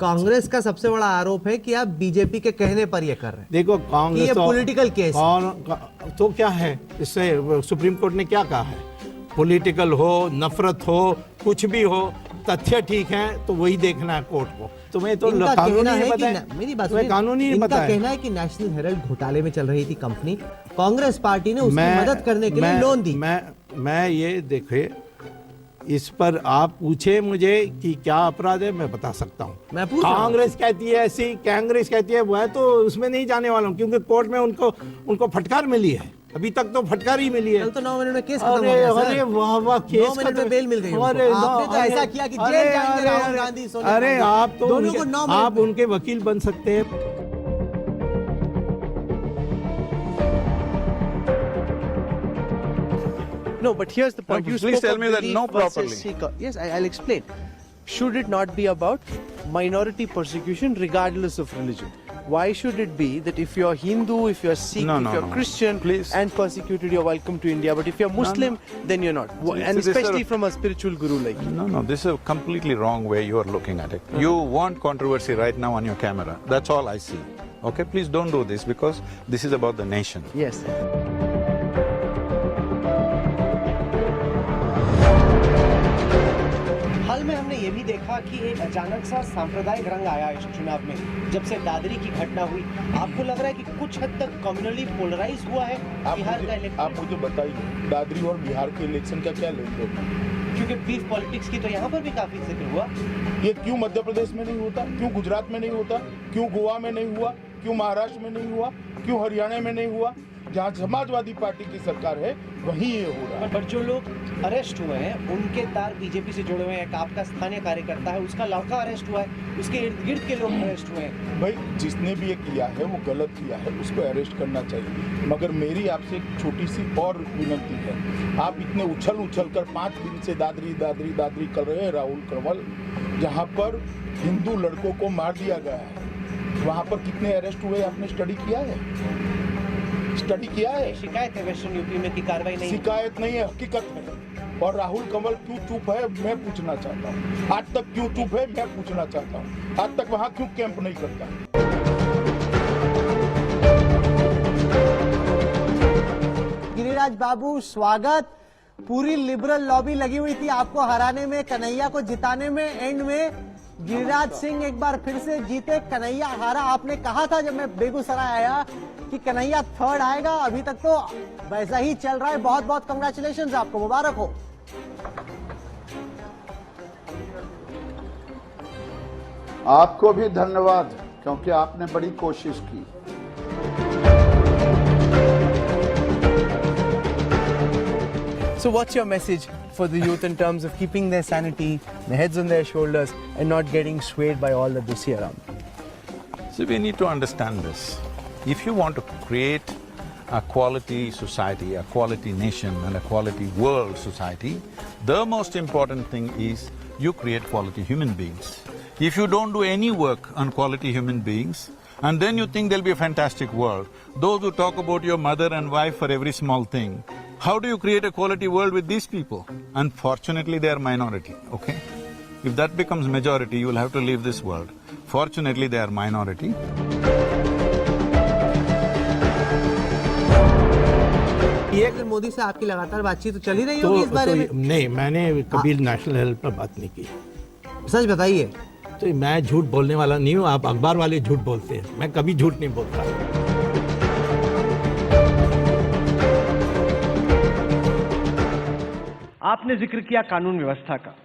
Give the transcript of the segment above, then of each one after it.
कांग्रेस का सबसे बड़ा आरोप है कि आप बीजेपी के कहने पर ये कर रहे हैं। देखो कांग्रेस ये पॉलिटिकल केस तो क्या है, इससे सुप्रीम कोर्ट ने क्या कहा है? पॉलिटिकल हो, नफरत हो, कुछ भी हो, तथ्य ठीक है तो वही देखना है कोर्ट को। तुम्हें तो कानूनी नहीं पता है। मेरी बात तुम्हें कानूनी नहीं पता है। कहना है कि नेशनल हेराल्ड घोटाले में चल रही थी कंपनी, कांग्रेस पार्टी ने उसकी मदद करने के लिए लोन दी। मैं ये देखे, इस पर आप पूछे मुझे कि क्या अपराध है, मैं बता सकता हूँ। कांग्रेस कहती है ऐसी, कांग्रेस कहती है वो है, तो उसमें नहीं जाने वाला हूँ क्योंकि कोर्ट में उनको फटकार मिली है। अभी तक तो फटकार ही मिली है। कल तो 9 मिनट में केस खत्म हो गया सर। अरे वाह वाह, केस 9 मिनट में बेल मिल गई। अरे आपने तो ऐसा किया कि जेल जाएंगे राहुल गांधी, सोनिया अरे गांधी। आप तो दोनों को 9 मिनट आप उनके वकील बन सकते हैं। No, but here's the point. No, You please spoke tell of me that belief no versus properly. seeker. Yes, I'll explain. Should it not be about minority persecution regardless of religion? Why should it be that if you're Hindu, if you're Sikh, No, if no, you're no. Christian Please. and persecuted, you're welcome to India. But if you're Muslim, then you're not. And this is especially from a spiritual guru like you. No, this is a completely wrong way you are looking at it. You want controversy right now on your camera. That's all I see. Okay, please don't do this because this is about the nation. Yes. हाल में हमने ये भी देखा कि एक अचानक सा सांप्रदायिक रंग आया इस चुनाव में, जब से दादरी की घटना हुई। आपको लग रहा है कि कुछ हद तक कम्युनली पोलराइज हुआ है बिहार का इलेक्शन? आप मुझे बताइए, दादरी और बिहार के इलेक्शन का क्या लेन देन है? क्योंकि बीफ पॉलिटिक्स की तो यहाँ पर भी काफी जिक्र हुआ। ये क्यों मध्य प्रदेश में नहीं होता, क्यों गुजरात में नहीं होता, क्यों गोवा में नहीं हुआ, क्यों महाराष्ट्र में नहीं हुआ, क्यों हरियाणा में नहीं हुआ? जहाँ समाजवादी पार्टी की सरकार है वहीं ये हो रहा है। पर जो लोग अरेस्ट हुए हैं उनके तार बीजेपी से जुड़े हुए हैं। एक आपका स्थानीय कार्यकर्ता है, उसका लड़का अरेस्ट हुआ है, उसके इर्द गिर्द के लोग अरेस्ट हुए हैं। भाई जिसने भी ये किया है वो गलत किया है, उसको अरेस्ट करना चाहिए। मगर मेरी आपसे एक छोटी सी और विनती है, आप इतने उछल कर 5 दिन से दादरी दादरी दादरी कर रहे हैं राहुल कंवल, जहाँ पर हिंदू लड़कों को मार दिया गया है, वहाँ पर कितने अरेस्ट हुए आपने स्टडी किया है? स्टडी किया है? शिकायत है वेस्टर्न यूपी में कि कार्रवाई नहीं। शिकायत नहीं है, हकीकत है। और राहुल कंवल क्यों चुप है मैं पूछना चाहता हूँ। आज तक क्यों चुप है मैं पूछना चाहता हूँ। आज तक वहाँ क्यों कैंप नहीं करता? गिरिराज बाबू स्वागत। पूरी लिबरल लॉबी लगी हुई थी आपको हराने में, कन्हैया को जिताने में। एंड में गिरिराज सिंह एक बार फिर से जीते, कन्हैया हारा। आपने कहा था जब मैं बेगूसराय आया कि कन्हैया थर्ड आएगा, अभी तक तो वैसा ही चल रहा है। बहुत बहुत कांग्रेचुलेशंस आपको, मुबारक हो। आपको भी धन्यवाद, क्योंकि आपने बड़ी कोशिश की। So what's your message for the youth in terms of keeping their sanity, their heads on their shoulders and not getting swayed by all that they see around? So we need to understand this. If you want to create a quality society, a quality nation and a quality world society, the most important thing is you create quality human beings. If you don't do any work on quality human beings, and then you think there'll be a fantastic world, those who talk about your mother and wife for every small thing, how do you create a quality world with these people? Unfortunately, they are minority, okay? If that becomes majority, you will have to leave this world. Fortunately, they are minority. ये मोदी से आपकी लगातार बातचीत तो चल ही रही होगी इस बारे में? नहीं, मैंने कभी नेशनल हेल्थ पर बात नहीं की। सच बताइए। तो मैं झूठ बोलने वाला नहीं हूँ, आप अखबार वाले झूठ बोलते हैं, मैं कभी झूठ नहीं बोलता। आपने जिक्र किया कानून व्यवस्था का।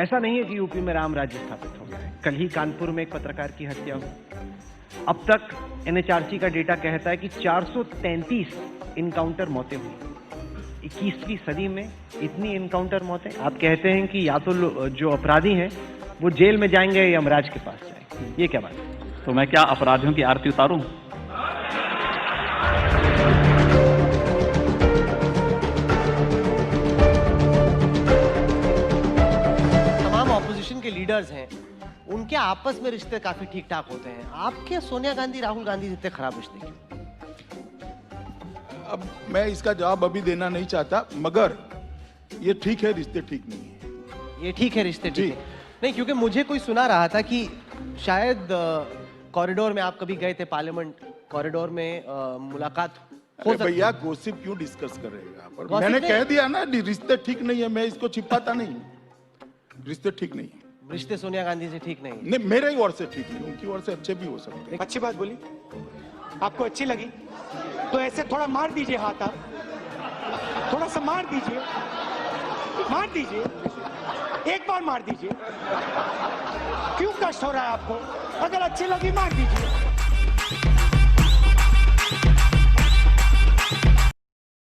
ऐसा नहीं है कि यूपी में राम राज्य स्थापित हो गया है। कल ही कानपुर में एक पत्रकार की हत्या हुई। अब तक एनएचआरसी का डेटा कहता है कि 433 इनकाउंटर मौतें हुई। 21वीं सदी में इतनी इनकाउंटर मौतें। आप कहते हैं कि या तो जो अपराधी हैं वो जेल में जाएंगे या यमराज के पास जाएंगे, ये क्या बात है? तो मैं क्या अपराधियों की आरती उतारूं? तमाम ऑपोजिशन के लीडर्स हैं, उनके आपस में रिश्ते काफी ठीक ठाक होते हैं। आपके सोनिया गांधी राहुल गांधी से इतने खराब रिश्ते क्यों? अब मैं इसका जवाब अभी देना नहीं चाहता, मगर ये ठीक है, रिश्ते ठीक नहीं है। ये ठीक है, रिश्ते ठीक है नहीं, क्योंकि मुझे कोई सुना रहा था कि शायद कॉरिडोर में आप कभी गए थे, पार्लियामेंट कॉरिडोर में मुलाकात हो अरे सकती भैया है। गोसिप क्यों डिस्कस कर रहे हैं यहाँ पर? Gossip मैंने नहीं। कह दिया ना, रिश्ते ठीक नहीं है, मैं इसको छिपाता नहीं। रिश्ते ठीक नहीं है। रिश्ते सोनिया गांधी से ठीक नहीं। नहीं, मेरे ओर से ठीक नहीं, उनकी ओर से अच्छे भी हो सकते हैं। अच्छी बात बोली, आपको अच्छी लगी तो ऐसे थोड़ा मार दीजिए हाथ, आप थोड़ा सा मार दीजिए, एक बार मार दीजिए। क्यों कष्ट हो रहा है आपको? अगर अच्छी लगी मार दीजिए।